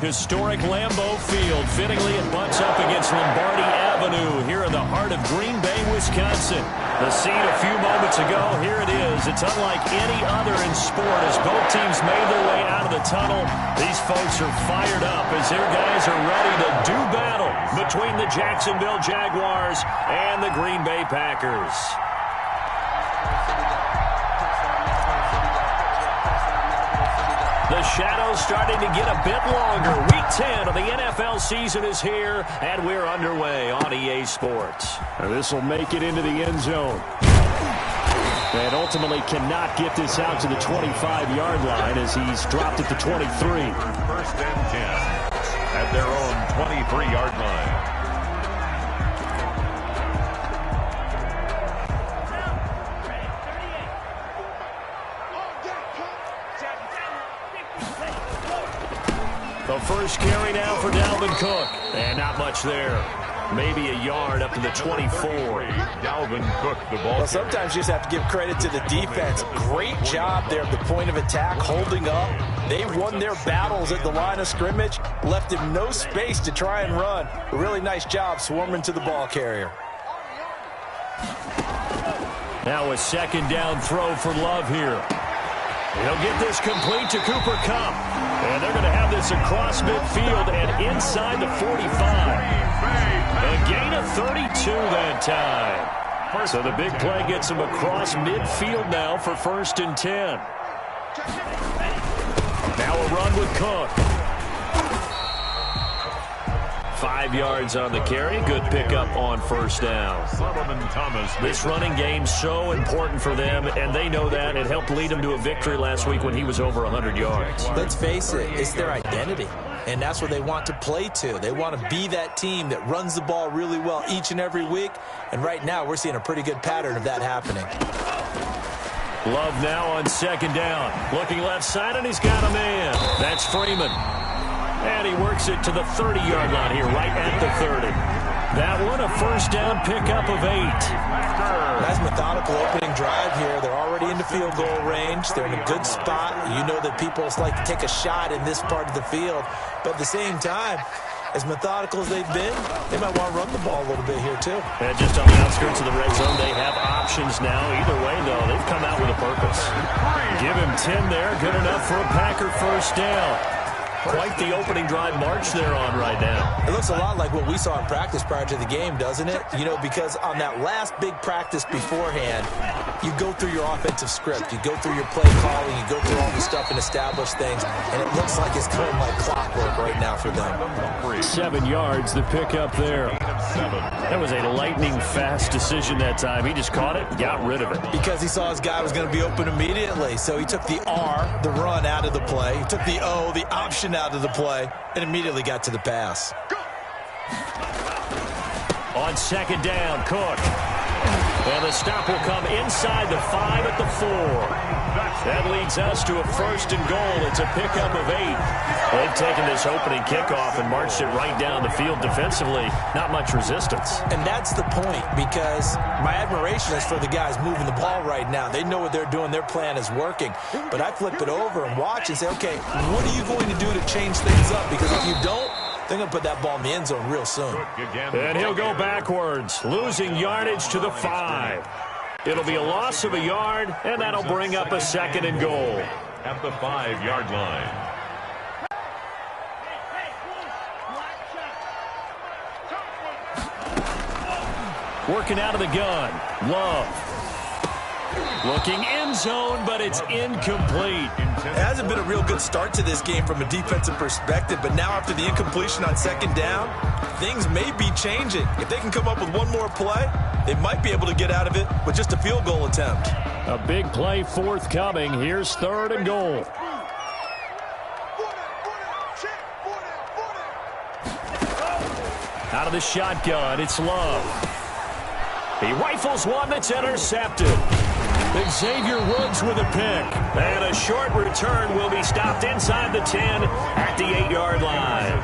Historic Lambeau Field. Fittingly, it butts up against Lombardi Avenue here in the heart of Green Bay, Wisconsin. The scene a few moments ago, here it is. It's unlike any other in sport as both teams made their way out of the tunnel. These folks are fired up as their guys are ready to do battle between the Jacksonville Jaguars and the Green Bay Packers. The shadow's starting to get a bit longer. Week 10 of the NFL season is here, and we're underway on EA Sports. This will make it into the end zone. And ultimately cannot get this out to the 25-yard line as he's dropped at the 23. First and 10 at their own 23-yard line. The first carry now for Dalvin Cook. And not much there. Maybe a yard up to the 24. Dalvin Cook, the ball. Well, sometimes you just have to give credit to the defense. Great job there at the point of attack, holding up. They won their battles at the line of scrimmage, left him no space to try and run. A really nice job swarming to the ball carrier. Now a second down throw for Love here. He'll get this complete to Cooper Kupp. And they're going to have this across midfield and inside the 45. A gain of 32 that time. So the big play gets him across midfield now for 1st and 10. Now a run with Cook. 5 yards on the carry. Good pickup on first down. Solomon Thomas. This running game's so important for them, and they know that. It helped lead them to a victory last week when he was over 100 yards. Let's face it, it's their identity, and that's what they want to play to. They want to be that team that runs the ball really well each and every week, and right now we're seeing a pretty good pattern of that happening. Love now on second down. Looking left side, and he's got a man. That's Freeman. And he works it to the 30-yard line here, right at the 30. That one, a first down pickup of 8. Nice methodical opening drive here. They're already in the field goal range. They're in a good spot. You know that people like to take a shot in this part of the field. But at the same time, as methodical as they've been, they might want to run the ball a little bit here, too. And just on the outskirts of the red zone, they have options now. Either way, though, they've come out with a purpose. Give him 10 there. Good enough for a Packer first down. Quite the opening drive march they're on right now. It looks a lot like what we saw in practice prior to the game, doesn't it? You know, because on that last big practice beforehand, you go through your offensive script. You go through your play calling. You go through all the stuff and establish things. And it looks like it's going like clockwork right now for them. 7 yards, the pickup there. That was a lightning-fast decision that time. He just caught it, got rid of it. Because he saw his guy was going to be open immediately. So he took the R, the run, out of the play. He took the O, the option, out of the play, and immediately got to the pass. On second down, Cook. And the stop will come inside the 5 at the 4. That leads us to a 1st and goal. It's a pickup of 8. They've taken this opening kickoff and marched it right down the field defensively. Not much resistance. And that's the point, because my admiration is for the guys moving the ball right now. They know what they're doing. Their plan is working. But I flip it over and watch and say, okay, what are you going to do to change things up? Because if you don't, they're going to put that ball in the end zone real soon. And he'll go backwards, losing yardage to the 5. It'll be a loss of a yard, and that'll bring up a 2nd and goal. At the 5-yard line. Working out of the gun, Love. Looking end zone, but it's incomplete. It hasn't been a real good start to this game from a defensive perspective, but now after the incompletion on second down, things may be changing. If they can come up with one more play, they might be able to get out of it with just a field goal attempt. A big play forthcoming. Here's 3rd and goal. Out of the shotgun, it's Love. He rifles one that's intercepted. Xavier Woods with a pick. And a short return will be stopped inside the 10 at the 8-yard line.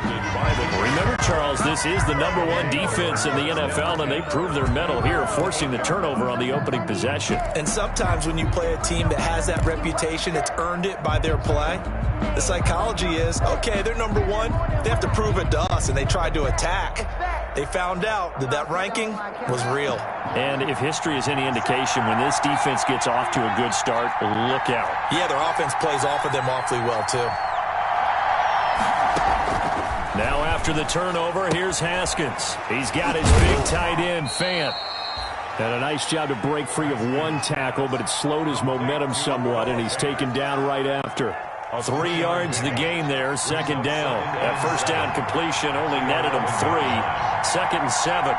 Remember, Charles, this is the #1 defense in the NFL, and they prove their mettle here, forcing the turnover on the opening possession. And sometimes when you play a team that has that reputation, it's earned it by their play. The psychology is, okay, they're #1. They have to prove it to us, and they tried to attack. They found out that that ranking was real. And if history is any indication, when this defense gets off to a good start, look out. Yeah, their offense plays off of them awfully well, too. Now after the turnover, here's Haskins. He's got his big tight end, Fant. And a nice job to break free of one tackle, but it slowed his momentum somewhat, and he's taken down right after. 3 yards the gain there, second down. That first down completion only netted him 3. 2nd and 7.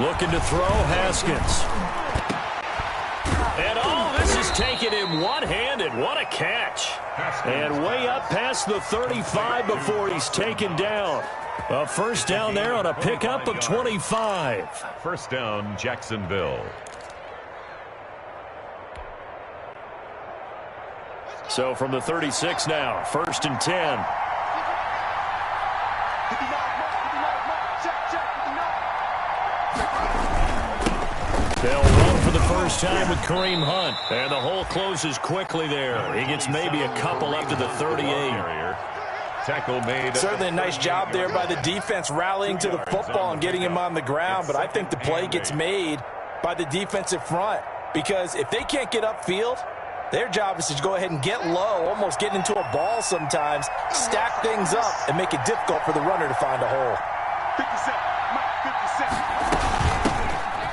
Looking to throw, Haskins. And this is taken in one-handed. What a catch. And way up past the 35 before he's taken down. A first down there on a pickup of 25. First down, Jacksonville. So from the 36 now, 1st and 10. They'll run for the first time with Kareem Hunt. And the hole closes quickly there. He gets maybe a couple up to the 38. Tackle made. Certainly a nice job there by the defense rallying to the football and getting him on the ground. But I think the play gets made by the defensive front. Because if they can't get upfield, their job is to go ahead and get low, almost get into a ball sometimes, stack things up, and make it difficult for the runner to find a hole. 57.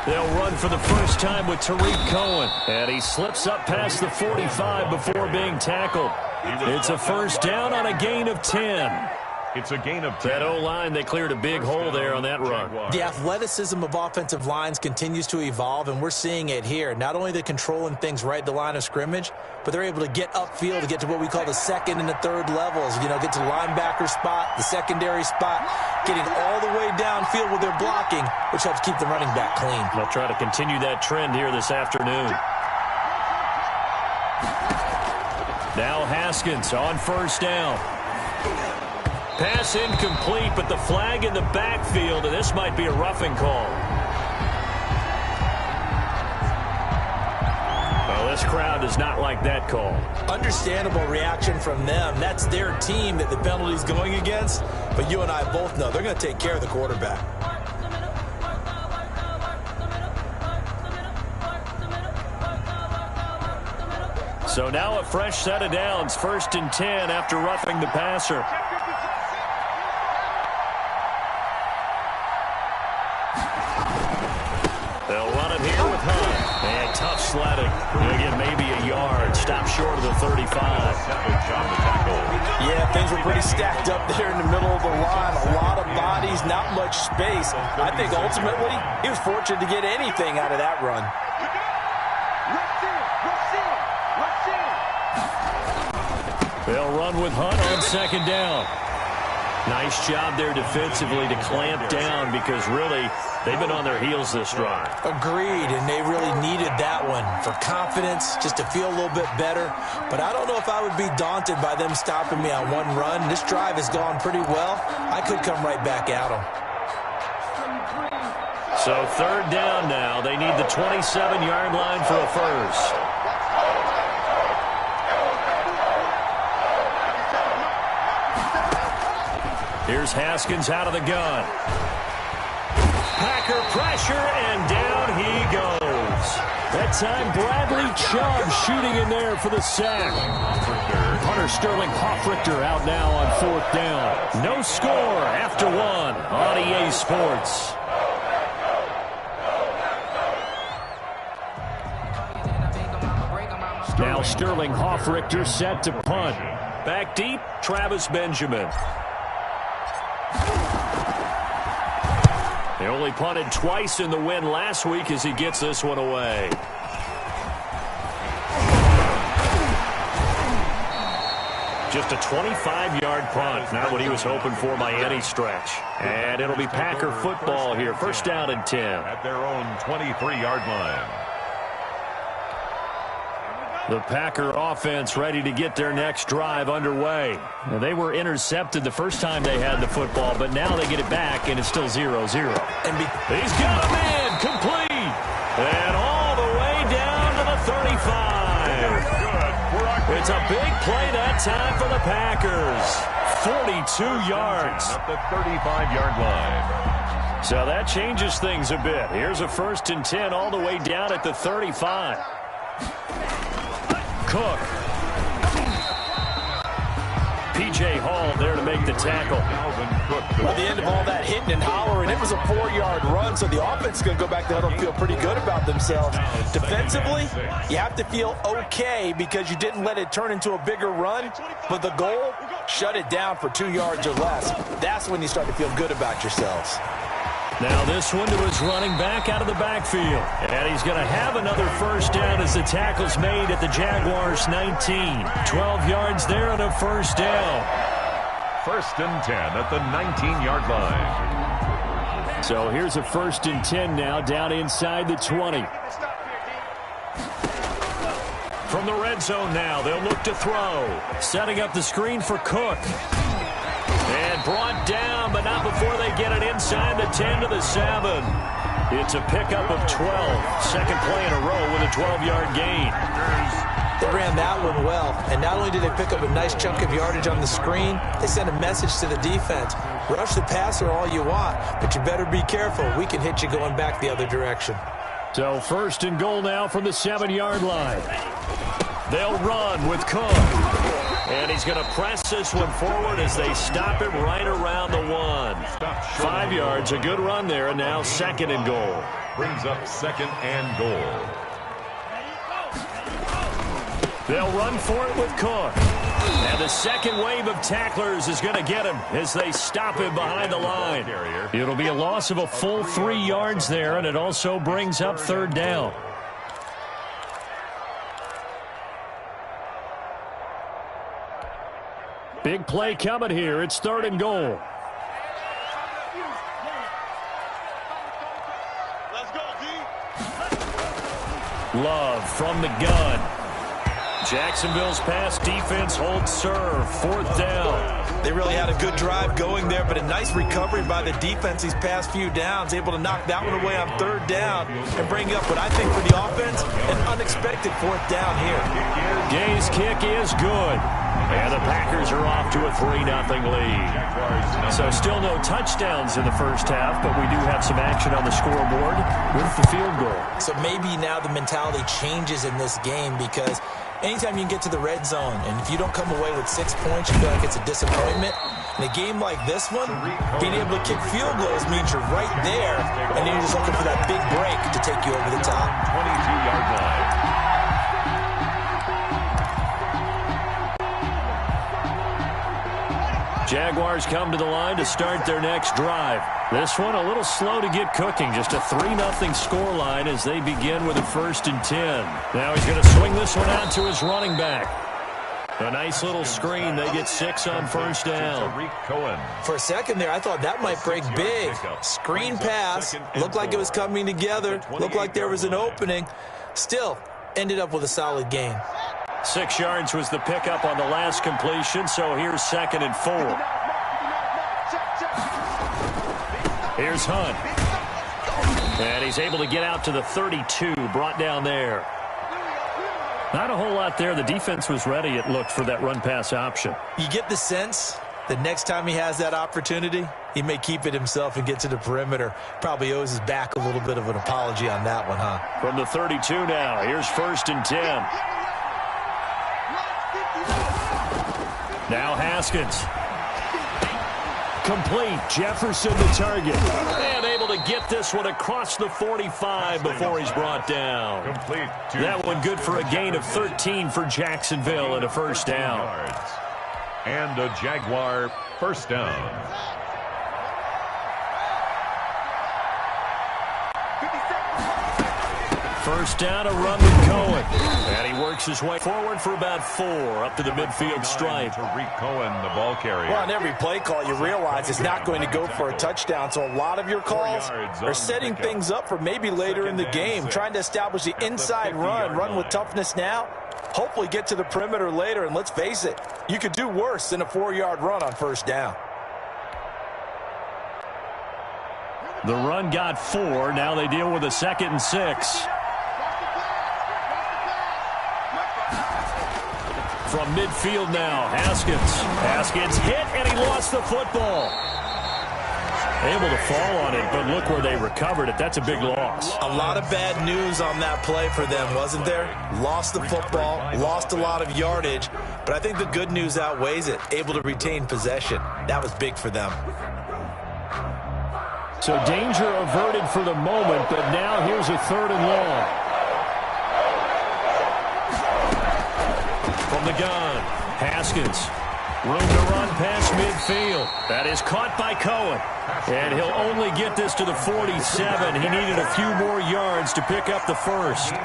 They'll run for the first time with Tariq Cohen. And he slips up past the 45 before being tackled. It's a first down on a gain of 10. It's a gain of 10. That O-line, they cleared a big hole there on that run. The athleticism of offensive lines continues to evolve, and we're seeing it here. Not only are they controlling things right at the line of scrimmage, but they're able to get upfield to get to what we call the 2nd and the 3rd levels. You know, get to the linebacker spot, the secondary spot, getting all the way downfield with their blocking, which helps keep the running back clean. They'll try to continue that trend here this afternoon. Now Haskins on first down. Pass incomplete, but the flag in the backfield, and this might be a roughing call. Well, this crowd does not like that call. Understandable reaction from them. That's their team that the penalty's going against. But you and I both know they're going to take care of the quarterback. So now a fresh set of downs, 1st and 10 after roughing the passer. They'll run it here with Hunt. And tough sledding. He'll get maybe a yard. Stop short of the 35. Yeah, things were pretty stacked up there in the middle of the line. A lot of bodies, not much space. I think ultimately he was fortunate to get anything out of that run. They'll run with Hunt on 2nd down. Nice job there defensively to clamp down because really they've been on their heels this drive. Agreed, and they really needed that one for confidence, just to feel a little bit better. But I don't know if I would be daunted by them stopping me on one run. This drive has gone pretty well. I could come right back at them. So 3rd down now. They need the 27-yard line for a first. Here's Haskins out of the gun. Packer pressure, and down he goes. That time, Bradley Chubb shooting in there for the sack. Hunter Sterling Hoffrichter out now on 4th down. No score after 1 on EA Sports. Now Sterling Hoffrichter set to punt. Back deep, Travis Benjamin. He only punted twice in the win last week as he gets this one away. Just a 25-yard punt. Not what he was hoping for by any stretch. And it'll be Packer football here. First down and 10. At their own 23-yard line. The Packer offense ready to get their next drive underway. Now, they were intercepted the first time they had the football, but now they get it back, and it's still 0-0. He's got him in, complete, and all the way down to the 35. It's a big play that time for the Packers. 42 yards. At the 35-yard line. So that changes things a bit. Here's a 1st and 10 all the way down at the 35. Cook. P.J. Hall there to make the tackle. By the end of all that hitting and hollering, it was a 4-yard run, so the offense is going to go back to huddle and feel pretty good about themselves. Defensively, you have to feel okay because you didn't let it turn into a bigger run, but the goal, shut it down for 2 yards or less. That's when you start to feel good about yourselves. Now this one to his running back out of the backfield. And he's going to have another 1st down as the tackle's made at the Jaguars' 19. 12 yards there and a 1st down. 1st and 10 at the 19-yard line. So here's a 1st and 10 now down inside the 20. From the red zone now, they'll look to throw. Setting up the screen for Cook. And brought down, but not before they get it inside the 10 to the 7. It's a pickup of 12. Second play in a row with a 12-yard gain. They ran that one well, and not only did they pick up a nice chunk of yardage on the screen, they sent a message to the defense. Rush the passer all you want, but you better be careful. We can hit you going back the other direction. So 1st and goal now from the 7-yard line. They'll run with Cook. And he's going to press this one forward as they stop him right around the 1. 5 yards, a good run there, and now 2nd and goal. Brings up 2nd and goal. They'll run for it with Cook. And the second wave of tacklers is going to get him as they stop him behind the line. It'll be a loss of a full 3 yards there, and it also brings up 3rd down. Big play coming here. It's 3rd and goal. Let's go, D. Love from the gun. Jacksonville's pass defense holds serve. 4th down. They really had a good drive going there, but a nice recovery by the defense these past few downs, able to knock that one away on 3rd down and bring up what I think for the offense, an unexpected 4th down here. Gay's kick is good. And the Packers are off to a 3-0 lead. So still no touchdowns in the first half, but we do have some action on the scoreboard with the field goal. So maybe now the mentality changes in this game because anytime you can get to the red zone, and if you don't come away with 6 points, you feel like it's a disappointment. In a game like this one, being able to kick field goals means you're right there, and then you're just looking for that big break to take you over the top. 22-yard line. Jaguars come to the line to start their next drive. This one a little slow to get cooking. Just a 3-0 scoreline as they begin with a 1st and 10. Now he's going to swing this one out to his running back. A nice little screen. They get 6 on 1st down. For a second there, I thought that might break big. Screen pass. Looked like it was coming together. Looked like there was an opening. Still, ended up with a solid gain. 6 yards was the pickup on the last completion, so here's 2nd and 4. Here's Hunt. And he's able to get out to the 32, brought down there. Not a whole lot there. The defense was ready, it looked, for that run-pass option. You get the sense that next time he has that opportunity, he may keep it himself and get to the perimeter. Probably owes his back a little bit of an apology on that one, huh? From the 32 now, here's 1st and 10. Now Haskins. Complete. Jefferson the target. And able to get this one across the 45 before he's brought down. Complete. That one good for a gain of 13 for Jacksonville and a 1st down. And a Jaguar 1st down. First down, a run with Cohen. And he works works his way forward for about 4 up to the midfield stripe. Tariq Cohen, the ball carrier. Well, on every play call, you realize it's not going to go for a touchdown, so a lot of your calls are setting things up for maybe later in the game, trying to establish the inside run with toughness now, hopefully get to the perimeter later, and let's face it, you could do worse than a 4-yard run on first down. The run got 4. Now they deal with a 2nd and 6. From midfield now, Haskins hit, and he lost the football. Able to fall on it, but look where they recovered it. That's a big loss. A lot of bad news on that play for them, wasn't there? Lost the football, lost a lot of yardage, but I think the good news outweighs it. Able to retain possession. That was big for them. So danger averted for the moment, but now here's a 3rd and long. From the gun, Haskins. Room to run past midfield. That is caught by Cohen. And he'll only get this to the 47. He needed a few more yards to pick up the first.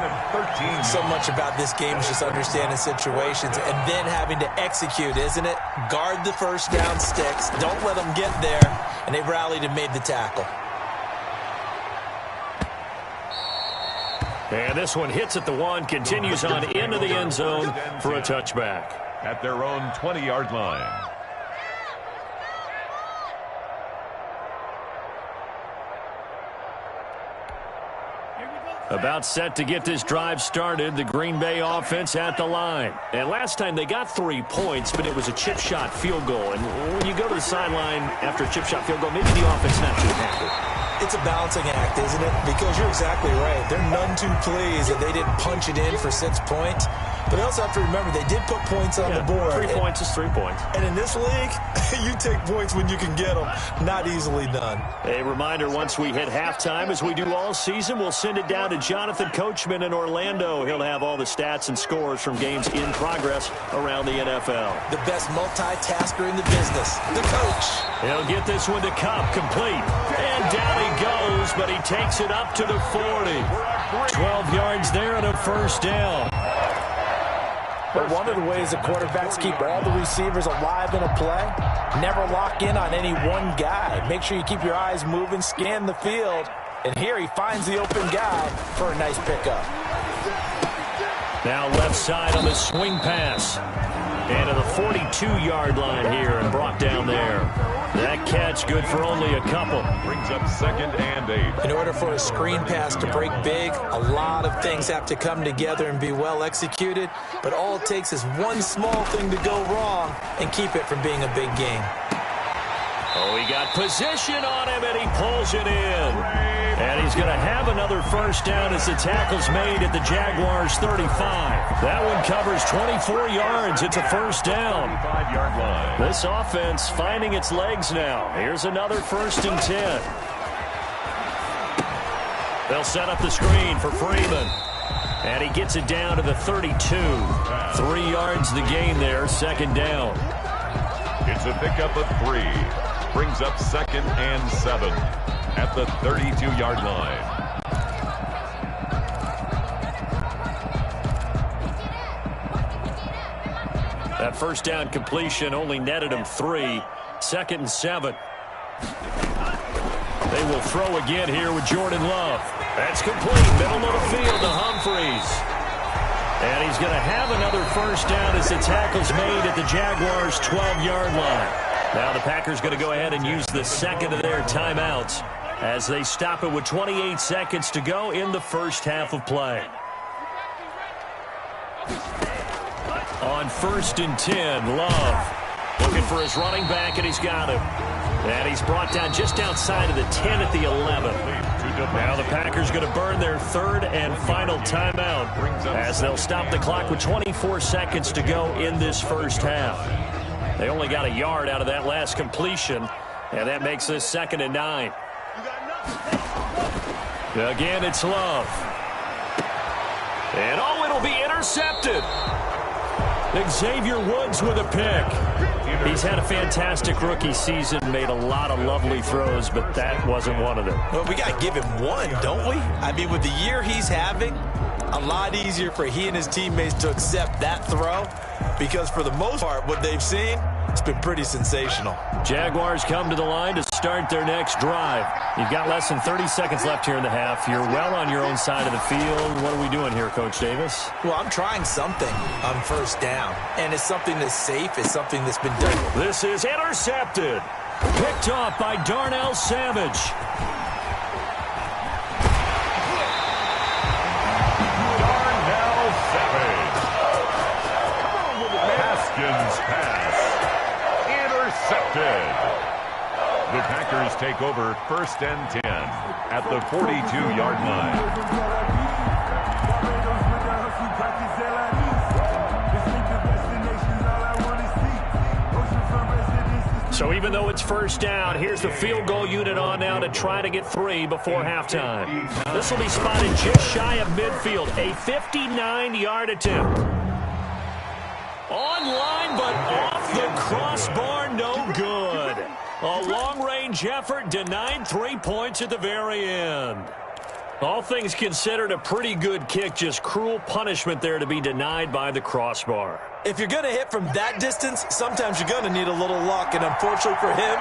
So much about this game is just understanding situations and then having to execute, isn't it? Guard the first down sticks. Don't let them get there. And they rallied and made the tackle. And this one hits at the 1, continues on into the end zone for a touchback. At their own 20-yard line. About set to get this drive started, the Green Bay offense at the line. And last time they got 3 points, but it was a chip shot field goal. And when you go to the sideline after a chip shot field goal, maybe the offense not too happy. It's a balancing act, isn't it? Because you're exactly right. They're none too pleased that they didn't punch it in for 6 points. But they also have to remember they did put points on the board. 3 points is 3 points. And in this league, you take points when you can get them. Not easily done. A reminder, once we hit halftime, as we do all season, we'll send it down to Jonathan Coachman in Orlando. He'll have all the stats and scores from games in progress around the NFL. The best multitasker in the business, the coach. He'll get this one to Cup, complete. And down he goes, but he takes it up to the 40. 12 yards there and a first down. But one of the ways the quarterbacks keep all the receivers alive in a play, never lock in on any one guy. Make sure you keep your eyes moving, scan the field, and here he finds the open guy for a nice pickup. Now left side on the swing pass. And to the 42-yard line here and brought down there. That catch good for only a couple. Brings up 2nd and 8. In order for a screen pass to break big, a lot of things have to come together and be well executed. But all it takes is one small thing to go wrong and keep it from being a big game. Oh, he got position on him, and he pulls it in. And he's going to have another first down as the tackle's made at the Jaguars' 35. That one covers 24 yards. It's a first down. 5-yard line. This offense finding its legs now. Here's another 1st and 10. They'll set up the screen for Freeman. And he gets it down to the 32. 3 yards the gain there, 2nd down. It's a pickup of 3. Brings up 2nd and 7 at the 32-yard line. That first down completion only netted him 3. 2nd and 7. They will throw again here with Jordan Love. That's complete. Middle of the field to Humphreys. And he's going to have another first down as the tackle's made at the Jaguars' 12-yard line. Now the Packers going to go ahead and use the 2nd of their timeouts as they stop it with 28 seconds to go in the first half of play. On 1st and 10, Love looking for his running back, and he's got him. And he's brought down just outside of the 10 at the 11. Now the Packers going to burn their 3rd and final timeout as they'll stop the clock with 24 seconds to go in this first half. They only got a yard out of that last completion, and that makes this 2nd and 9. Again, it's Love. And oh, it'll be intercepted. Xavier Woods with a pick. He's had a fantastic rookie season, made a lot of lovely throws, but that wasn't one of them. Well, we got to give him one, don't we? I mean, with the year he's having, a lot easier for he and his teammates to accept that throw because for the most part, what they've seen, it's been pretty sensational. Jaguars come to the line to start their next drive. You've got less than 30 seconds left here in the half. You're well on your own side of the field. What are we doing here, Coach Davis? Well, I'm trying something on first down, and it's something that's safe. It's something that's been done. This is intercepted. Picked off by Darnell Savage. Darnell Savage. Haskins pass. Intercepted. The Packers take over 1st and 10 at the 42-yard line. So even though it's first down, here's the field goal unit on now to try to get 3 before halftime. This will be spotted just shy of midfield. A 59-yard attempt. Online, but off the crossbar, no good. A long-range effort denied 3 points at the very end. All things considered, a pretty good kick, just cruel punishment there to be denied by the crossbar. If you're going to hit from that distance, sometimes you're going to need a little luck, and unfortunately for him,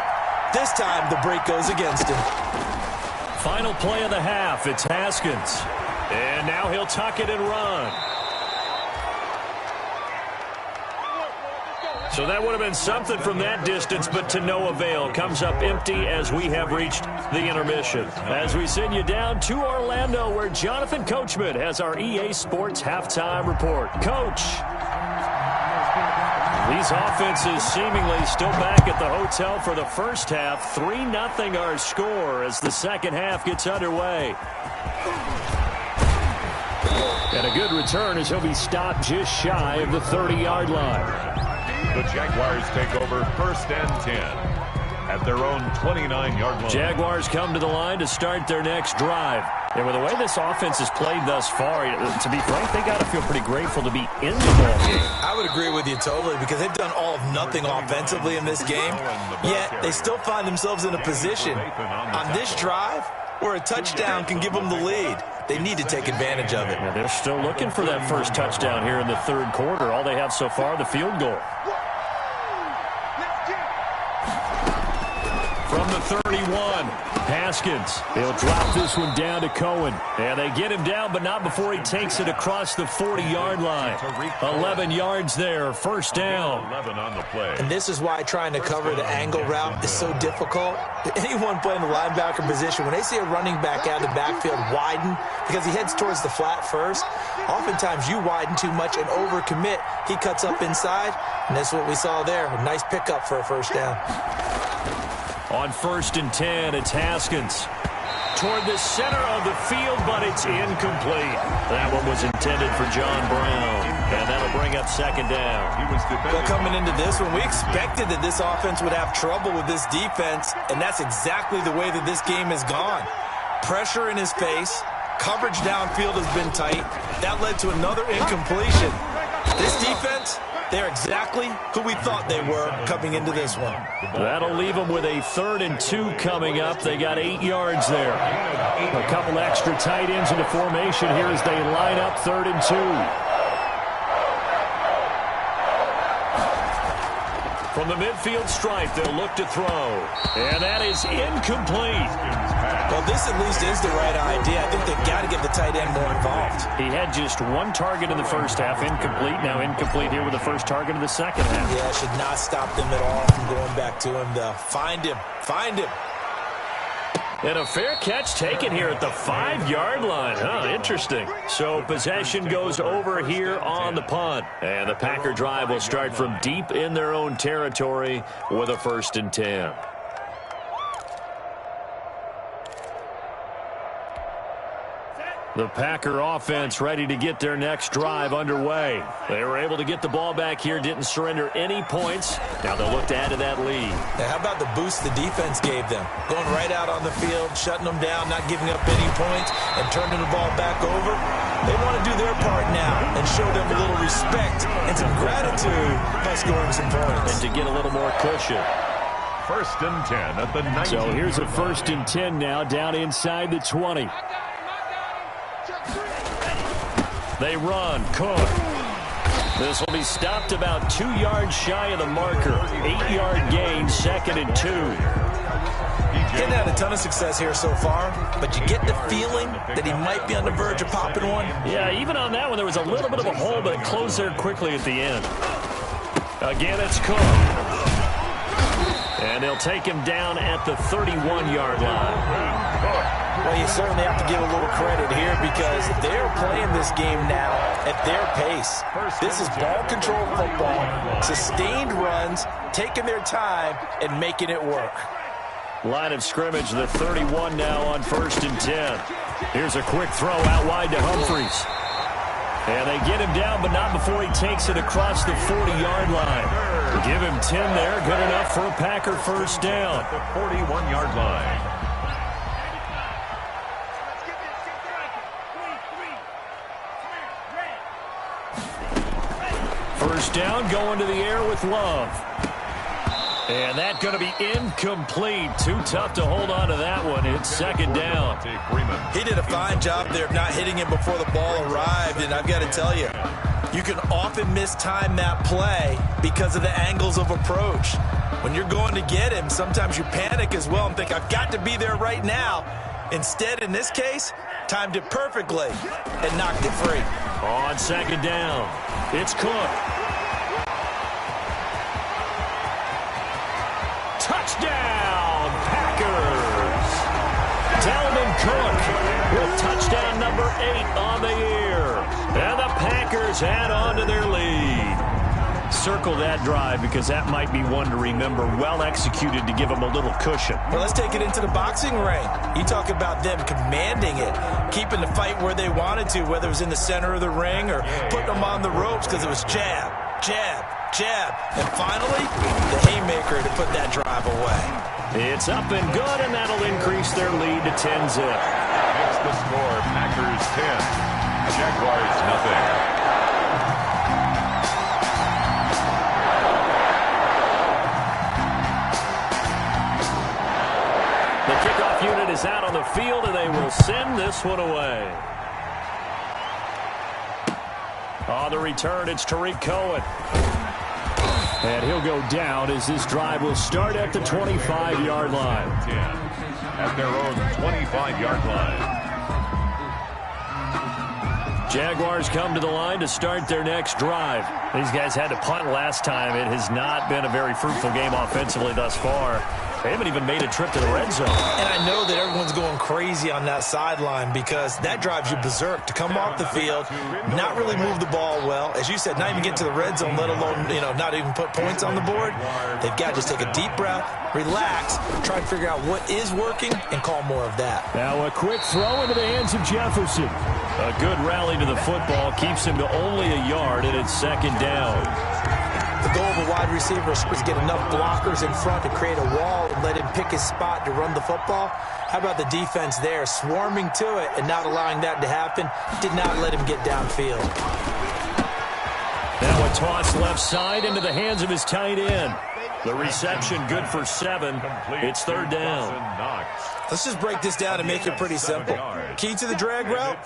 this time the break goes against him. Final play of the half, it's Haskins. And now he'll tuck it and run. So that would have been something from that distance, but to no avail. Comes up empty as we have reached the intermission. As we send you down to Orlando, where Jonathan Coachman has our EA Sports halftime report. Coach, these offenses seemingly still back at the hotel for the first half. 3-0 our score as the second half gets underway. And a good return as he'll be stopped just shy of the 30-yard line. The Jaguars take over 1st and 10 at their own 29-yard line. Jaguars come to the line to start their next drive. And with the way this offense has played thus far, to be frank, they got to feel pretty grateful to be in the ball game. I would agree with you totally because they've done all of nothing offensively in this game, yet they still find themselves in a position on this drive where a touchdown can give them the lead. They need to take advantage of it. Yeah, they're still looking for that first touchdown here in the third quarter. All they have so far, the field goal. From the 31, Haskins. He'll drop this one down to Cohen. And they get him down, but not before he takes it across the 40-yard line. 11 yards there, first down. 11 on the play. And this is why trying to cover the angle route is so difficult. Anyone playing the linebacker position, when they see a running back out of the backfield widen, because he heads towards the flat first, oftentimes you widen too much and overcommit. He cuts up inside, and that's what we saw there. A nice pickup for a first down. On 1st and 10, it's Haskins. Toward the center of the field, but it's incomplete. That one was intended for John Brown, and that'll bring up second down. Well, coming into this one, we expected that this offense would have trouble with this defense, and that's exactly the way that this game has gone. Pressure in his face. Coverage downfield has been tight. That led to another incompletion. This defense, they're exactly who we thought they were coming into this one. That'll leave them with a 3rd and 2 coming up. They got 8 yards there. A couple extra tight ends into formation here as they line up 3rd and 2. From the midfield stripe, they'll look to throw. And that is incomplete. Well, this at least is the right idea. I think they've got to get the tight end more involved. He had just 1 target in the first half, incomplete. Now incomplete here with the first target of the second half. Yeah, should not stop them at all from going back to him, though. Find him. Find him. And a fair catch taken here at the 5-yard line. Huh, interesting. So possession goes over here on the punt. And the Packer drive will start from deep in their own territory with a 1st and 10. The Packer offense ready to get their next drive underway. They were able to get the ball back here, didn't surrender any points. Now they'll look to add to that lead. Now, how about the boost the defense gave them? Going right out on the field, shutting them down, not giving up any points, and turning the ball back over. They want to do their part now and show them a little respect and some gratitude by scoring some points. And to get a little more cushion. 1st and 10 at the 19. So here's a 1st and 10 now, down inside the 20. They run. Cook. This will be stopped about 2 yards shy of the marker. 8-yard gain, 2nd and 2. Getting had a ton of success here so far, but you get the feeling that he might be on the verge of popping one. Yeah, even on that one, there was a little bit of a hole, but it closed there quickly at the end. Again, it's Cook. And they'll take him down at the 31-yard line. Well, you certainly have to give a little credit here because they're playing this game now at their pace. This is ball control football, sustained runs, taking their time, and making it work. Line of scrimmage, the 31 now on 1st and 10. Here's a quick throw out wide to Humphries. And they get him down, but not before he takes it across the 40-yard line. Give him 10 there, good enough for a Packer first down. At the 41-yard line. First down, going to the air with Love. And that's going to be incomplete. Too tough to hold on to that one. It's 2nd down. He did a fine job there of not hitting him before the ball arrived, and I've got to tell you, you can often mistime that play because of the angles of approach. When you're going to get him, sometimes you panic as well and think, I've got to be there right now. Instead, in this case, timed it perfectly and knocked it free. On 2nd down, it's Cook. Touchdown, Packers! Dalvin Cook with touchdown number 8 on the year. And the Packers add on to their lead. Circle that drive because that might be one to remember. Well executed to give them a little cushion. Well, let's take it into the boxing ring. You talk about them commanding it, keeping the fight where they wanted to, whether it was in the center of the ring or putting them on the ropes because it was jab, jab, jab, and finally, the haymaker to put that drive away. It's up and good, and that'll increase their lead to 10-zip. Makes the score Packers 10, Jaguars nothing. The kickoff unit is out on the field, and they will send this one away. On the return, it's Tariq Cohen. And he'll go down as this drive will start at the 25-yard line. At their own 25-yard line. Jaguars come to the line to start their next drive. These guys had to punt last time. It has not been a very fruitful game offensively thus far. They haven't even made a trip to the red zone. And I know that everyone's going crazy on that sideline because that drives you berserk to come off the field, not really move the ball well. As you said, not even get to the red zone, let alone, not even put points on the board. They've got to just take a deep breath, relax, try and figure out what is working, and call more of that. Now a quick throw into the hands of Jefferson. A good rally to the football keeps him to only a yard, and it's 2nd down. The goal of a wide receiver is to get enough blockers in front to create a wall and let him pick his spot to run the football. How about the defense there, swarming to it and not allowing that to happen? Did not let him get downfield. Now a toss left side into the hands of his tight end. The reception good for 7. It's 3rd down. Let's just break this down and make it pretty simple. Key to the drag route,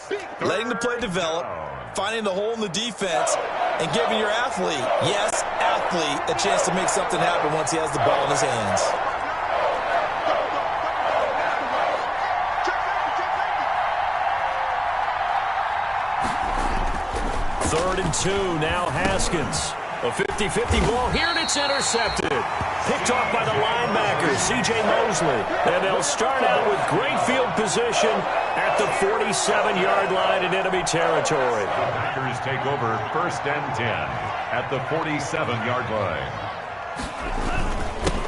letting the play develop, finding the hole in the defense, and giving your athlete, yes, athlete, a chance to make something happen once he has the ball in his hands. Third and 2, now Haskins. A 50-50 ball here, and it's intercepted. Picked off by the linebacker, C.J. Mosley. And they'll start out with great field position at the 47-yard line in enemy territory. Packers take over 1st and 10 at the 47-yard line.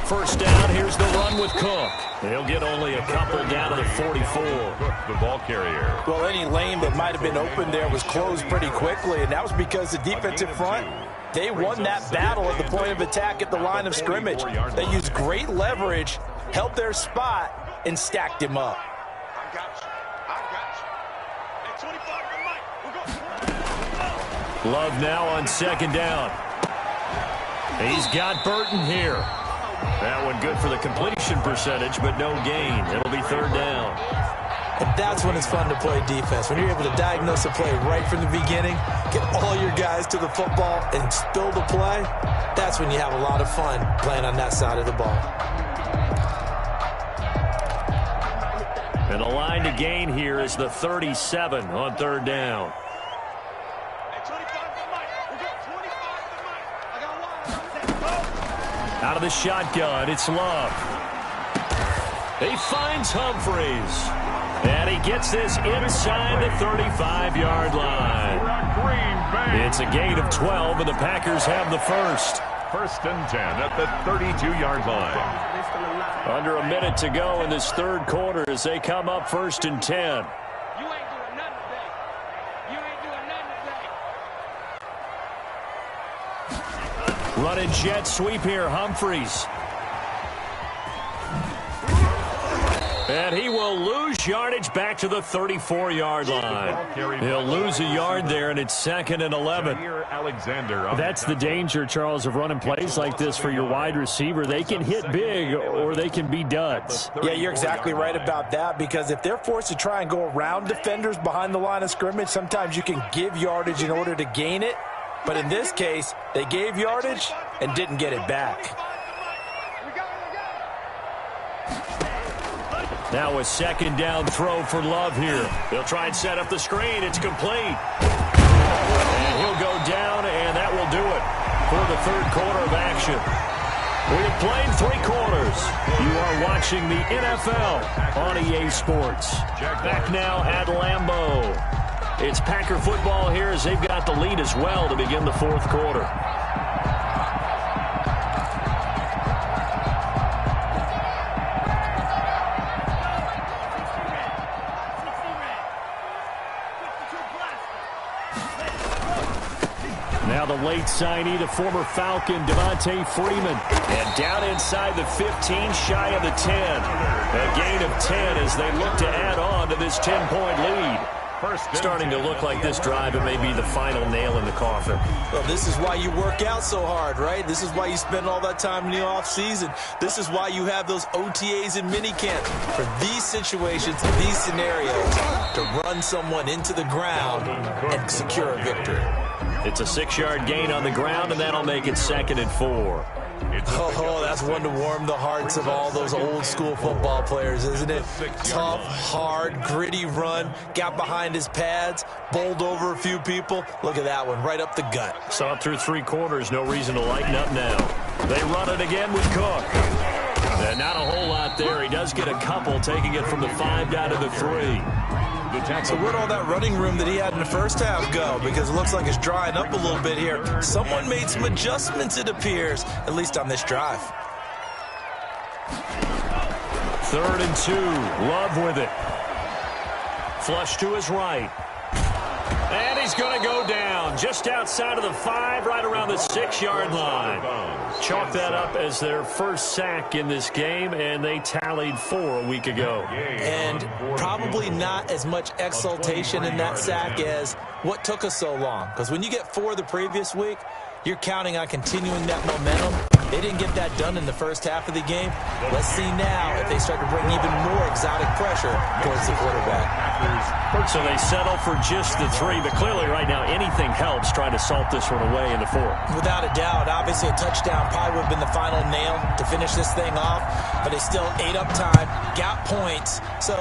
First down, here's the run with Cook. They'll get only a couple down to the 44. Cook, the ball carrier. Well, any lane that might have been open there was closed pretty quickly, and that was because the defensive front, they won that battle at the point of attack at the line of scrimmage. They used great leverage, held their spot, and stacked him up. Love now on 2nd down. He's got Burton here. That one good for the completion percentage, but no gain. It'll be 3rd down. And that's when it's fun to play defense. When you're able to diagnose a play right from the beginning, get all your guys to the football, and spill the play, that's when you have a lot of fun playing on that side of the ball. And the line to gain here is the 37 on third down. Out of the shotgun, it's Love. He finds Humphries. And he gets this inside the 35-yard line. It's a gain of 12, and the Packers have the first. 1st and 10 at the 32-yard line. Under a minute to go in this third quarter as they come up 1st and 10. You ain't doing nothing today. You ain't doing nothing today. Running jet sweep here, Humphries. And he will lose yardage back to the 34-yard line. He'll lose a yard there, and it's 2nd and 11. That's the danger, Charles, of running plays like this for your wide receiver. They can hit big or they can be duds. Yeah, you're exactly right about that, because if they're forced to try and go around defenders behind the line of scrimmage, sometimes you can give yardage in order to gain it. But in this case, they gave yardage and didn't get it back. Now a 2nd down throw for Love here. They'll try and set up the screen. It's complete. And he'll go down, and that will do it for the third quarter of action. We have played 3 quarters. You are watching the NFL on EA Sports. Back now at Lambeau. It's Packer football here as they've got the lead as well to begin the fourth quarter. Now the late signee, the former Falcon, Devontae Freeman. And down inside the 15, shy of the 10. A gain of 10 as they look to add on to this 10-point lead. Starting to look like this drive, it may be the final nail in the coffin. Well, this is why you work out so hard, right? This is why you spend all that time in the offseason. This is why you have those OTAs and minicamp. For these situations, these scenarios, to run someone into the ground and secure a victory. It's a 6-yard gain on the ground, and that'll make it 2nd and 4. Oh, that's one to warm the hearts of all those old-school football players, isn't it? Tough, hard, gritty run, got behind his pads, bowled over a few people. Look at that one, right up the gut. Saw it through 3 quarters, no reason to lighten up now. They run it again with Cook. And not a whole lot there. He does get a couple, taking it from the 5 down to the 3. So where'd all that running room that he had in the first half go? Because it looks like it's drying up a little bit here. Someone made some adjustments, it appears, at least on this drive. 3rd and 2. Love with it. Flush to his right. And he's going to go down just outside of the 5, right around the 6-yard line. Chalk that up as their first sack in this game, and they tallied 4 a week ago. And probably not as much exultation in that sack as what took us so long. Because when you get 4 the previous week, you're counting on continuing that momentum. They didn't get that done in the first half of the game. Let's see now if they start to bring even more exotic pressure towards the quarterback. So they settle for just the 3, but clearly right now anything helps trying to salt this one away in the 4th. Without a doubt, obviously a touchdown probably would have been the final nail to finish this thing off, but they still ate up time, got points. So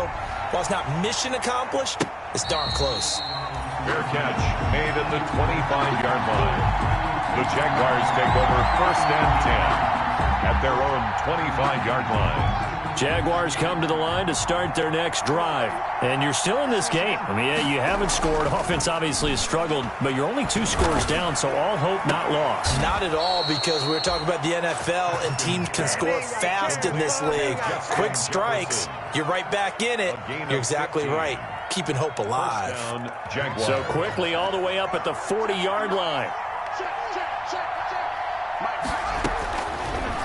while it's not mission accomplished, it's darn close. Fair catch made at the 25-yard line. The Jaguars take over 1st and 10 at their own 25-yard line. Jaguars come to the line to start their next drive. And you're still in this game. I mean, yeah, you haven't scored. Offense obviously has struggled, but you're only 2 scores down, so all hope not lost. Not at all, because we're talking about the NFL, and teams can score fast in this league. Quick strikes, you're right back in it. You're exactly right. Keeping hope alive. So quickly all the way up at the 40-yard line.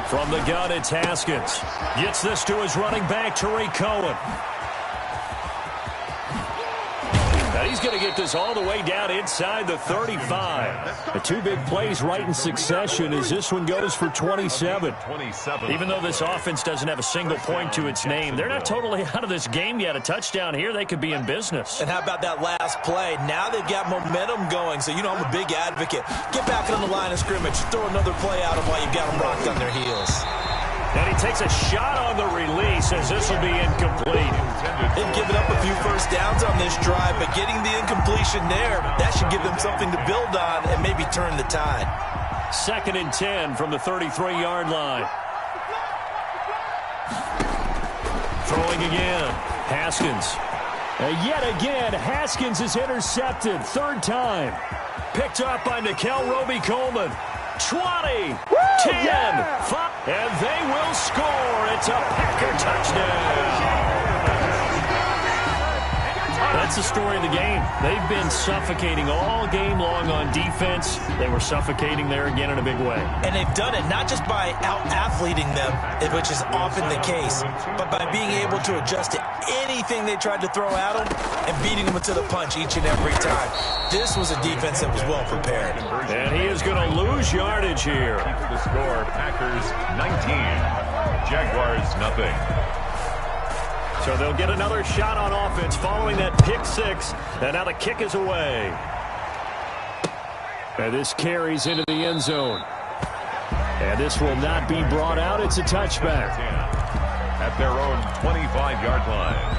From the gun, it's Haskins. Gets this to his running back, Tariq Cohen. Now he's he's going to get this all the way down inside the 35. The two big plays right in succession as this one goes for 27. Even though this offense doesn't have a single point to its name, they're not totally out of this game yet. A touchdown here, they could be in business. And how about that last play? Now they've got momentum going, so you know I'm a big advocate. Get back on the line of scrimmage. Throw another play out of while you've got them rocked on their heels. And he takes a shot on the release as this will be incomplete. They've given up a few first downs on this drive, but getting the incompletion there, that should give them something to build on and maybe turn the tide. 2nd and 10 from the 33-yard line. Throwing again. Haskins. Yet again, Haskins is intercepted. 3rd time. Picked up by Nikel Roby-Coleman. 20, 10, 5, and they will score. It's a Packer touchdown. That's the story of the game. They've been suffocating all game long on defense. They were suffocating there again in a big way. And they've done it not just by out-athleting them, which is often the case, but by being able to adjust to anything they tried to throw at them and beating them to the punch each and every time. This was a defense that was well prepared. And he is going to lose yardage here. The score, Packers 19, Jaguars nothing. So they'll get another shot on offense following that pick six. And now the kick is away. And this carries into the end zone. And this will not be brought out. It's a touchback. At their own 25-yard line.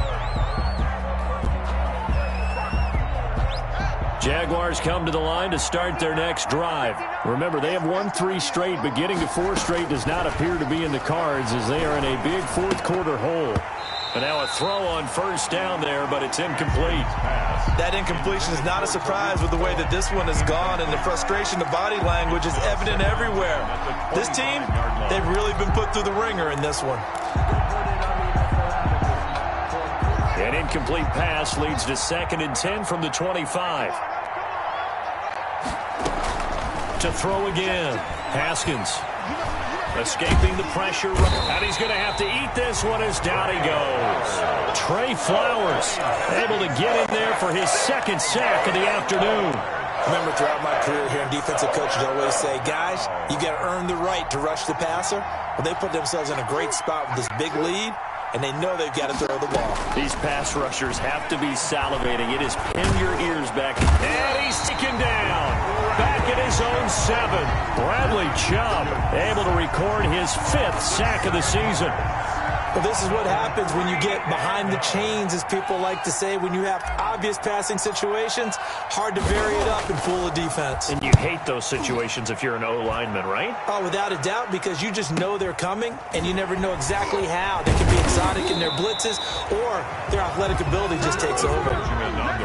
Jaguars come to the line to start their next drive. Remember, they have won 3 straight, but getting to 4 straight does not appear to be in the cards as they are in a big fourth-quarter hole. And now a throw on first down there, but it's incomplete. That incompletion is not a surprise with the way that this one has gone, and the frustration, the body language is evident everywhere. This team, they've really been put through the ringer in this one. An incomplete pass leads to 2nd and 10 from the 25. To throw again. Haskins. Escaping the pressure, and he's going to have to eat this one as down he goes. Trey Flowers able to get in there for his 2nd sack of the afternoon. Remember, throughout my career here in defensive coaches always say, guys, you got to earn the right to rush the passer. Well, they put themselves in a great spot with this big lead, and they know they've got to throw the ball. These pass rushers have to be salivating. It is pin your ears back. And he's taken down. Back at his own 7. Bradley Chubb able to record his 5th sack of the season. Well, this is what happens when you get behind the chains, as people like to say. When you have obvious passing situations, hard to vary it up and fool a defense. And you hate those situations if you're an O-lineman, right? Oh, without a doubt, because you just know they're coming, and you never know exactly how. They can be exotic in their blitzes, or their athletic ability just takes over.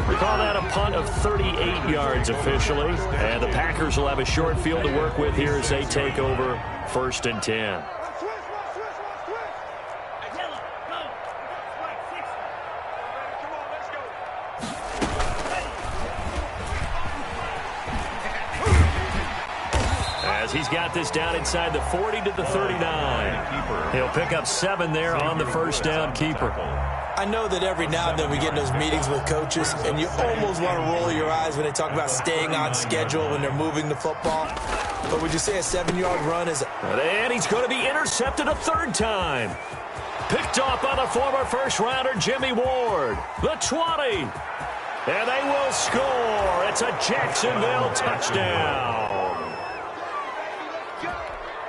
We call that a punt of 38 yards officially, and the Packers will have a short field to work with here as they take over 1st and 10. He's got this down inside the 40 to the 39. He'll pick up 7 there on the first down keeper. I know that every now and then we get in those meetings with coaches, and you almost want to roll your eyes when they talk about staying on schedule when they're moving the football. But would you say a 7-yard run is... And he's going to be intercepted a 3rd time. Picked off by the former first-rounder Jimmy Ward. The 20. And they will score. It's a Jacksonville touchdown.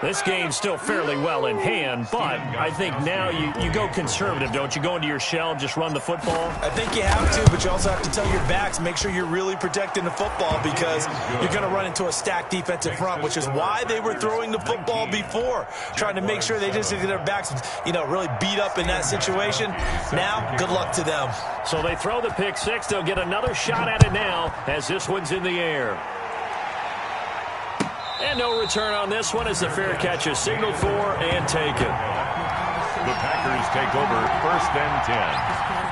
This game's still fairly well in hand, but I think now you go conservative, don't you? Go into your shell and just run the football? I think you have to, but you also have to tell your backs, make sure you're really protecting the football because you're going to run into a stacked defensive front, which is why they were throwing the football before, trying to make sure they just get their backs, really beat up in that situation. Now, good luck to them. So they throw the pick six. They'll get another shot at it now as this one's in the air. And no return on this one as the fair catch is signaled for and taken. The Packers take over 1st and 10.